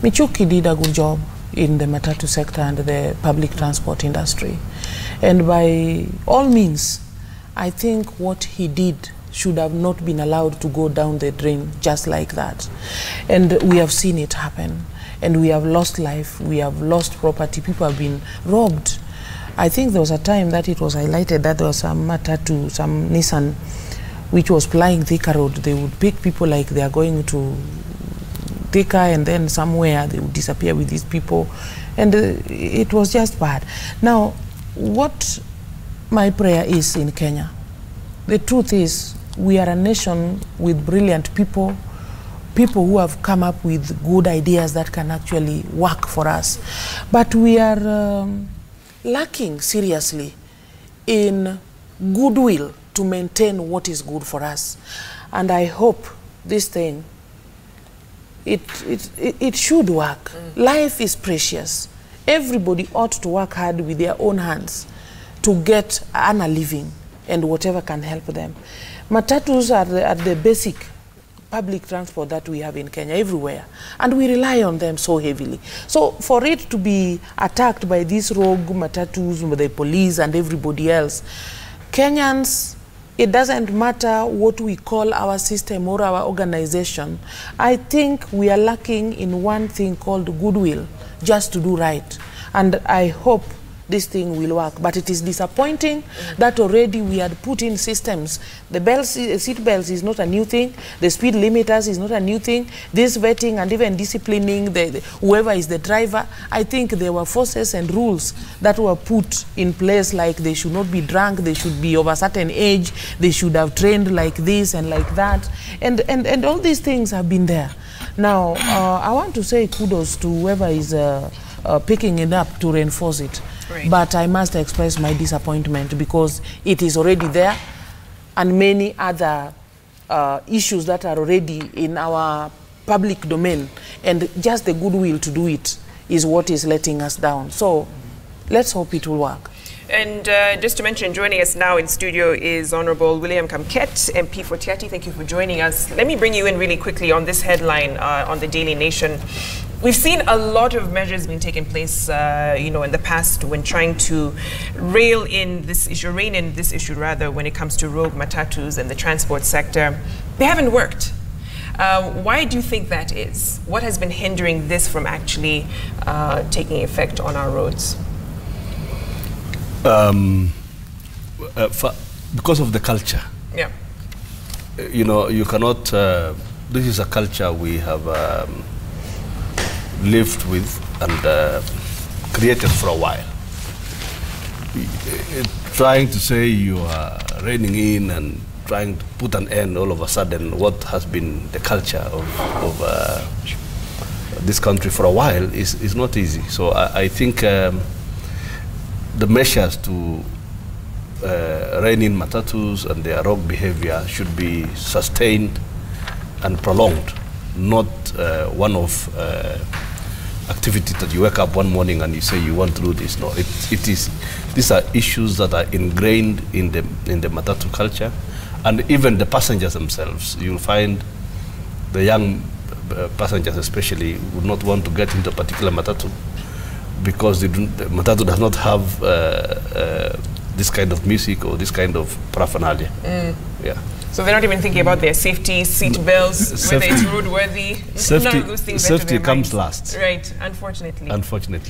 Michuki did a good job in the matatu sector and the public transport industry. And by all means, I think what he did should have not been allowed to go down the drain just like that. And we have seen it happen. And we have lost life, we have lost property, people have been robbed. I think there was a time that it was highlighted that there was some matatu, some Nissan, which was plying Thika Road. They would pick people like they are going to Thika, and then somewhere they would disappear with these people. And it was just bad. Now, what my prayer is in Kenya, the truth is we are a nation with brilliant people, people who have come up with good ideas that can actually work for us. But we are lacking seriously in goodwill to maintain what is good for us. And I hope this thing, it should work. Life is precious. Everybody ought to work hard with their own hands to get a living and whatever can help them. Matatus are the basic public transport that we have in Kenya everywhere, and we rely on them so heavily. So for it to be attacked by these rogue matatus, the police and everybody else, Kenyans, it doesn't matter what we call our system or our organization. I think we are lacking in one thing called goodwill, just to do right. And I hope this thing will work. But it is disappointing that already we had put in systems. The seat belts is not a new thing. The speed limiters is not a new thing. This vetting and even disciplining whoever is the driver, I think there were forces and rules that were put in place, like they should not be drunk, they should be of a certain age, they should have trained like this and like that. And all these things have been there. Now, I want to say kudos to whoever is picking it up to reinforce it. Right. But I must express my disappointment because it is already there, and many other issues that are already in our public domain, and just the goodwill to do it is what is letting us down. So let's hope it will work. And just to mention, joining us now in studio is Honorable William Kamket, MP for Tiaty. Thank you for joining us. Let me bring you in really quickly on this headline on the Daily Nation. We've seen a lot of measures being taken place, you know, in the past when trying to rein in this issue when it comes to rogue matatus and the transport sector. They haven't worked. Why do you think that is? What has been hindering this from actually taking effect on our roads? Because of the culture. Yeah. You know, you cannot, this is a culture we have lived with and created for a while. Trying to say you are reining in and trying to put an end all of a sudden what has been the culture of this country for a while is not easy. So I think the measures to rein in matatus and their rogue behavior should be sustained and prolonged, not one of activity that you wake up one morning and you say you want to do this. No, these are issues that are ingrained in the matatu culture, and even the passengers themselves. You'll find the young passengers especially would not want to get into a particular matatu because the matatu does not have this kind of music or this kind of paraphernalia. Yeah. So they're not even thinking about their safety, seat belts, whether it's roadworthy. Safety comes last. Right, unfortunately. Unfortunately.